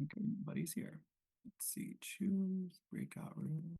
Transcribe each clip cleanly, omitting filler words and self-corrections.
Okay, nobody's here. Let's see. Choose breakout room.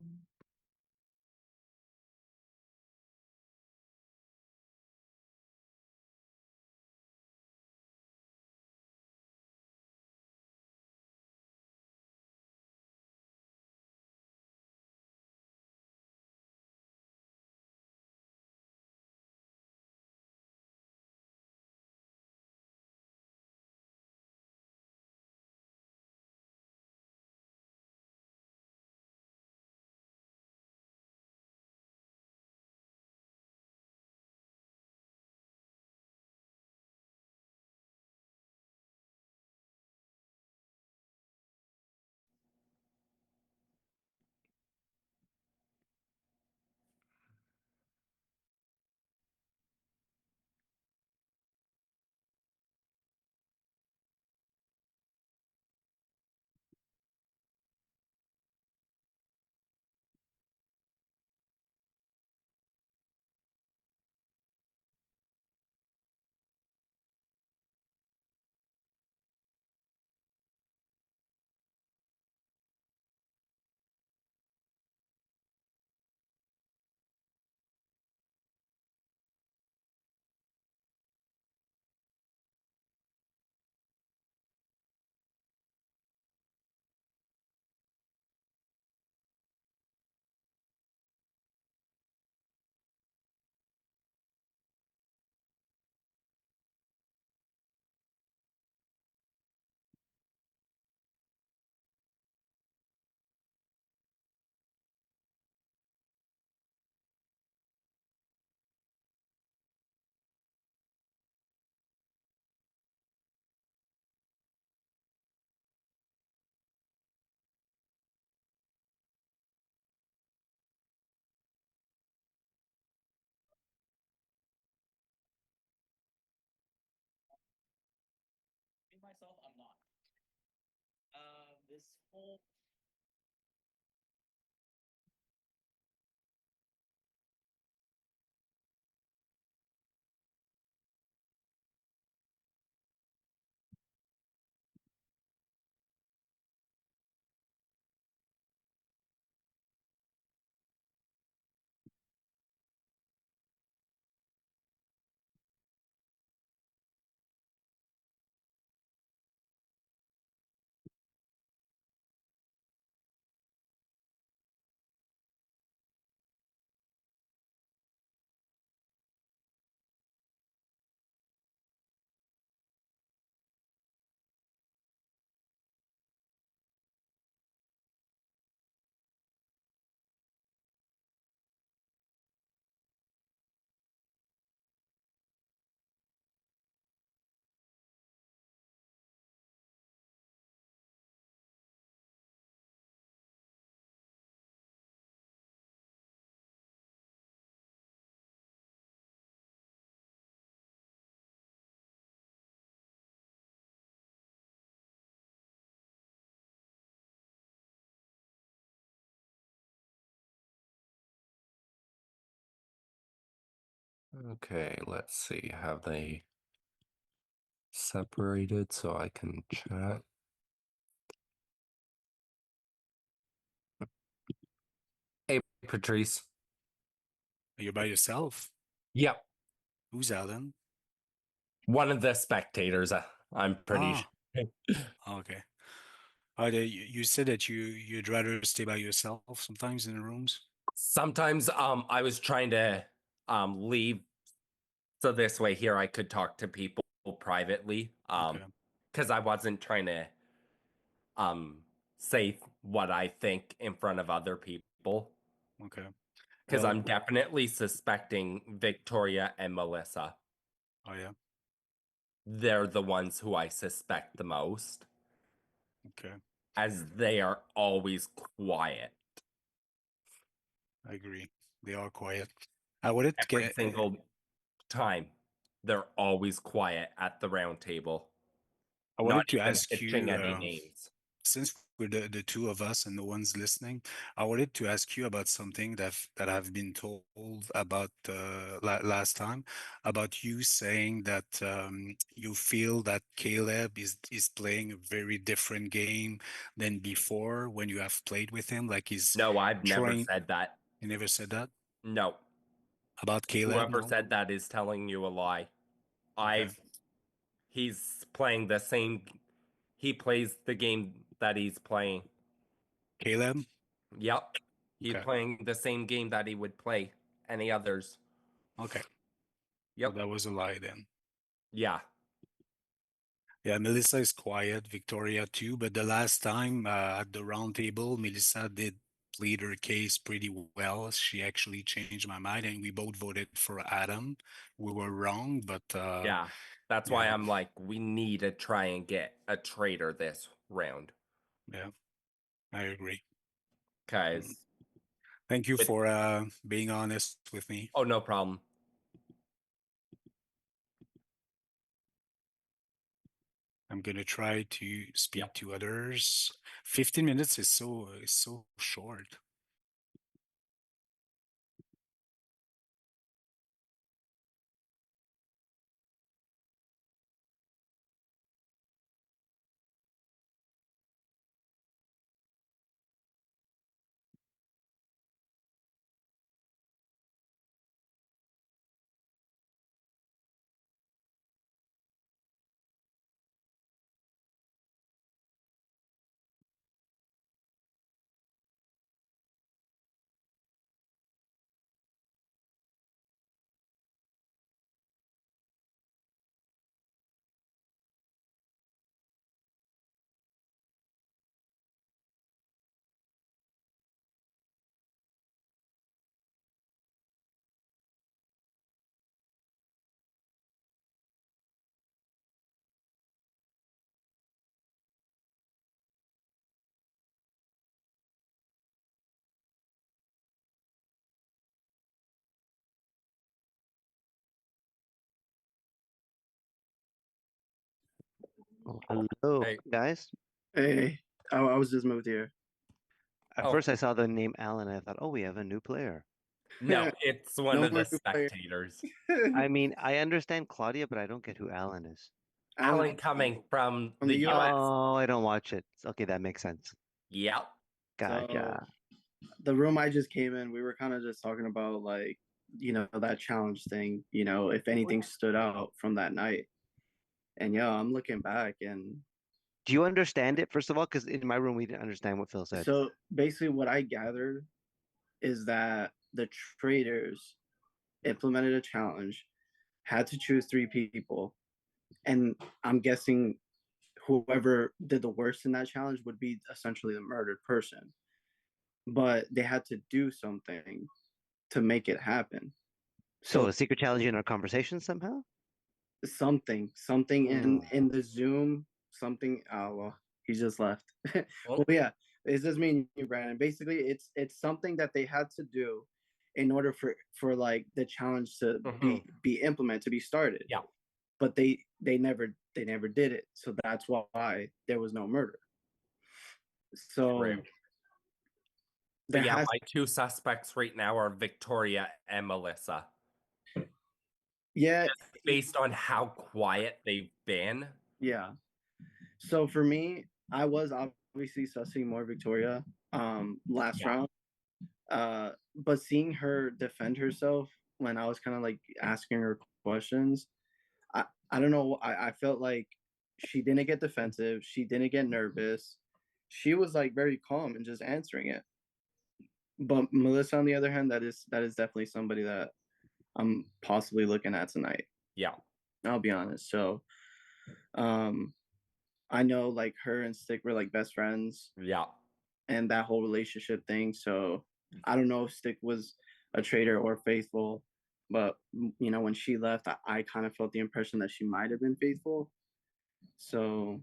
Myself, I'm not. This whole Okay, let's see. Have they separated so I can chat? Hey, Patrice. You're by yourself. Yep, Who's Alan? one of the spectators. I'm pretty Ah, sure. okay. You said that you'd rather stay by yourself sometimes in the rooms. Sometimes I was trying to leave so this way here I could talk to people privately Okay, because I wasn't trying to um say what I think in front of other people okay. because I'm W- definitely suspecting Victoria and Melissa. oh yeah, They're the ones who I suspect the most, okay. as they are always quiet I agree. They are quiet. I wanted to every get. single time. They're always quiet at the round table, I not wanted to even ask pitching you, any names. since with the two of us and the ones listening, I wanted to ask you about something that I've been told about last time, about you saying that you feel that Caleb is playing a very different game than before when you have played with him. Like he's No, I've never trying. said that. You never said that No. about Caleb, Whoever no? said that is telling you a lie. Okay. He's playing the same, he plays the game that he's playing. Caleb? Yep. He's Okay. playing the same game that he would play any others. Okay. So Yep. that was a lie then. Yeah. Yeah, Melissa is quiet, Victoria too, but the last time at the round table, Melissa did plead her case pretty well. She actually changed my mind and we both voted for Adam. We were wrong, but Yeah. That's why yeah, I'm like, we need to try and get a traitor this round. yeah, I agree. Because Thank you with, for being honest with me. oh, no problem. I'm gonna try to speak Yep. to others. 15 minutes is so short. Oh, hello, Hey. guys. Hey, I was just moved here. At Oh, first, I saw the name Alan, and I thought, oh, we have a new player. no, it's one No of more the new players. spectators. I mean, I understand Claudia, but I don't get who Alan is. Alan coming from from the the US. US. Oh, I don't watch it. Okay, that makes sense. Yep. So Gotcha. the room I just came in, we were kind of just talking about like, that challenge thing, if anything stood out from that night. And yeah, I'm looking back and Do you understand it, first of all? Because in my room, we didn't understand what Phil said. so basically what I gathered is that the traders implemented a challenge, had to choose three people, and I'm guessing whoever did the worst in that challenge would be essentially the murdered person. But they had to do something to make it happen. So, So a secret challenge in our conversation somehow? something in Hmm. in the Zoom, something. Oh well, he just left. Oh. Well, yeah, it's just me and you, Brandon. Basically, it's something that they had to do in order for like the challenge to be implemented, to be started. Yeah. But they never did it. So that's why there was no murder. So True. there But yeah, has my two suspects right now are Victoria and Melissa. yeah Based on how quiet they've been. yeah. So for me, I was obviously sussing more Victoria last Yeah. round. But seeing her defend herself when I was kind of like asking her questions, I don't know. I felt like she didn't get defensive. She didn't get nervous. She was like very calm and just answering it. But Melissa, on the other hand, that is definitely somebody that I'm possibly looking at tonight. Yeah. I'll be honest. So, um, I know like her and Stick were like best friends Yeah. and that whole relationship thing. So I don't know if Stick was a traitor or faithful, but when she left, I kind of felt the impression that she might have been faithful. So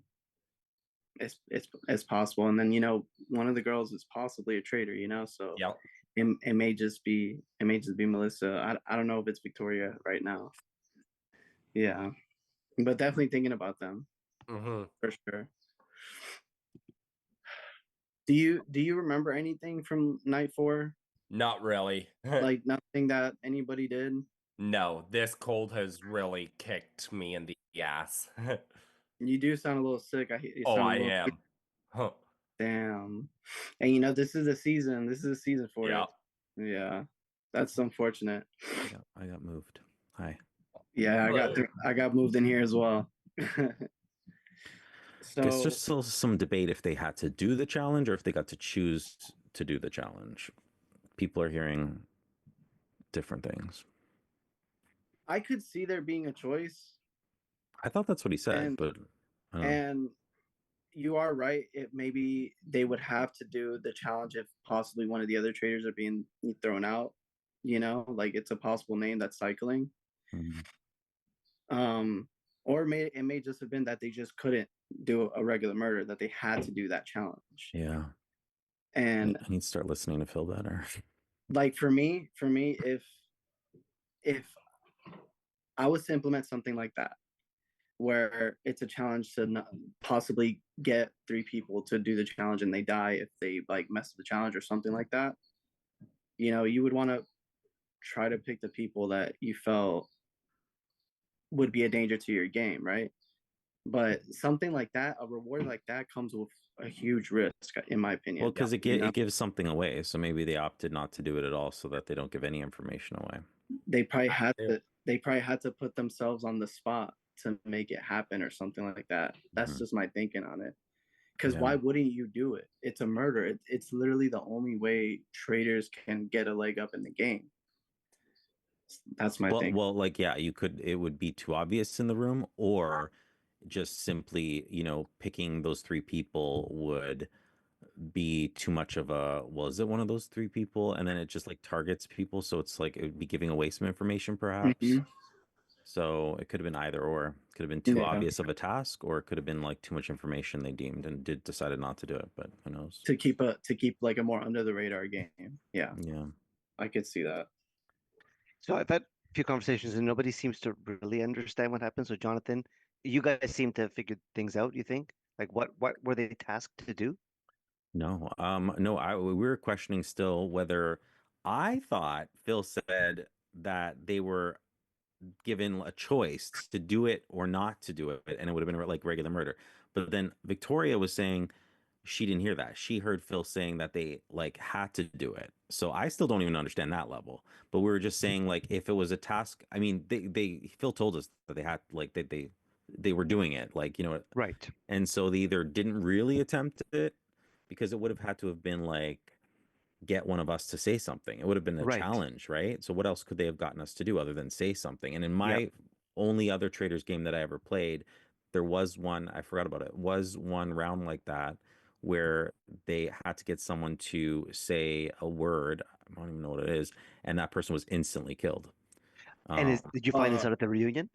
it's possible. And then one of the girls is possibly a traitor. So Yeah. it may just be Melissa. I don't know if it's Victoria right now. Yeah, but definitely thinking about them Mm-hmm. for sure. Do you remember anything from night 4? Not really. Like nothing that anybody did? No, this cold has really kicked me in the ass. You do sound a little sick. You Oh, sound I a little am. Huh. damn. And you know, this is a season. This is a season for Yeah. it. Yeah. That's unfortunate. I got moved. Hi. Yeah, I got moved in here as well. Guess So there's still some debate if they had to do the challenge or if they got to choose to do the challenge. People are hearing different things. I could see there being a choice, I thought that's what he said, and but I don't know. and you are right. It maybe they would have to do the challenge if possibly one of the other traders are being thrown out. You know, like it's a possible name that's cycling. Mhm. Or it may just have been that they just couldn't do a regular murder, that they had to do that challenge. Yeah. And I need to start listening to Phil better. like for me, if I was to implement something like that, where it's a challenge to not possibly get 3 people to do the challenge and they die if they like mess with the challenge or something like that, you know, you would want to try to pick the people that you felt would be a danger to your game, right? But something like that, a reward like that, comes with a huge risk, in my opinion. Well, because You know? it gives something away, so maybe they opted not to do it at all, so that they don't give any information away. They probably had Yeah. to. They probably had to put themselves on the spot to make it happen, or something like that. That's Mhm. just my thinking on it. Because Yeah. why wouldn't you do it? It's a murder. It's literally the only way traders can get a leg up in the game. That's my thing. Well, like yeah, you could. It would be too obvious in the room, or just simply, picking those 3 people would be too much of a. Well, is it one of those 3 people? And then it just like targets people, so it's like it would be giving away some information, perhaps. Mhm. So it could have been either or. It could have been too Yeah. obvious of a task, or it could have been like too much information they deemed and decided not to do it. But who knows? To keep like a more under the radar game. Yeah, Yeah. I could see that. So I've had a few conversations and nobody seems to really understand what happened. So Jonathan, you guys seem to have figured things out, you think? Like what were they tasked to do? No, no, we were questioning still whether I thought Phil said that they were given a choice to do it or not to do it, and it would have been like regular murder. But then Victoria was saying she didn't hear that. She heard Phil saying that they like had to do it. So I still don't even understand that level. But we were just saying like if it was a task, I mean, they Phil told us that they had like they were doing it, like Right. and so they either didn't really attempt it because it would have had to have been like get one of us to say something. It would have been a Right. challenge, right? So what else could they have gotten us to do other than say something? And in Yep. my only other Traders game that I ever played, there was one, I forgot about it, was one round like that where they had to get someone to say a word. I don't even know what it is. And that person was instantly killed. And did you find this Uh, out at the reunion?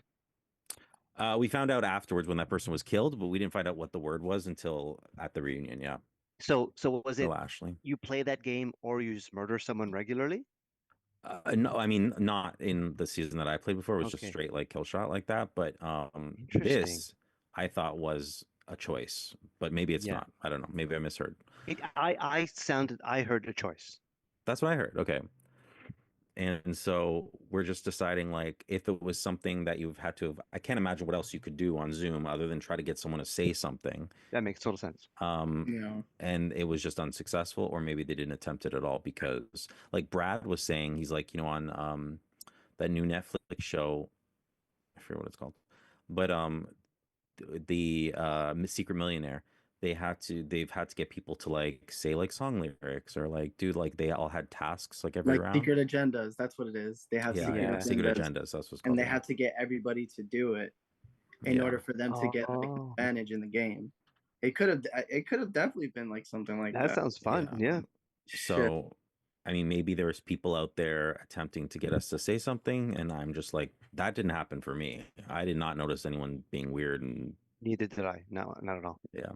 We found out afterwards when that person was killed, but we didn't find out what the word was until at the reunion. Yeah. So was it Phil Ashley. you play that game or you just murder someone regularly? No, I mean not in the season that I played before. It was just Okay. straight like kill shot like that. But Interesting. this I thought was a choice, but maybe it's Yeah. not. I don't know. Maybe I misheard. I heard a choice. That's what I heard. Okay. And so we're just deciding like if it was something that you've had to have, I can't imagine what else you could do on Zoom other than try to get someone to say something. That makes total sense. yeah. And it was just unsuccessful, or maybe they didn't attempt it at all because like Brad was saying, he's like, on that new Netflix show, I forget what it's called, but the Secret Millionaire, they've had to get people to like say like song lyrics or like dude, like they all had tasks like every Like round. secret agendas. That's what it is. They have Yeah, secret yeah, agendas, secret agendas. That's what's and called. they Yeah. had to get everybody to do it in Yeah. order for them to get like Oh, advantage in the game. It could have definitely been like something like that that. sounds fun. Yeah. Yeah. Shit. So, I mean, maybe there's people out there attempting to get us to say something, and I'm just like, that didn't happen for me. I did not notice anyone being weird, and Neither did I. No, not at all. yeah.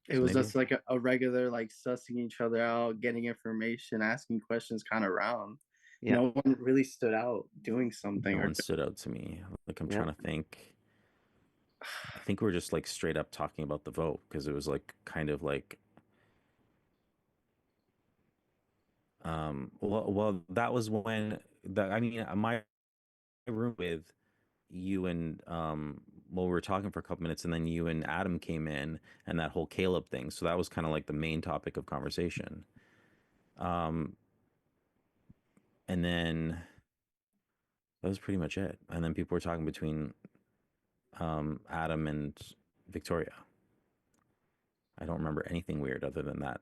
It So was maybe- just like a regular like sussing each other out, getting information, asking questions kind of round. Yeah. No one really stood out doing something. No Or one stood out to me. Like I'm Yeah. trying to think. I think we're just like straight up talking about the vote because it was like kind of like Well, that was when I mean, my room with you and well, we were talking for a couple minutes, and then you and Adam came in, and that whole Caleb thing. So that was kind of like the main topic of conversation. And then that was pretty much it. And then people were talking between Adam and Victoria. I don't remember anything weird other than that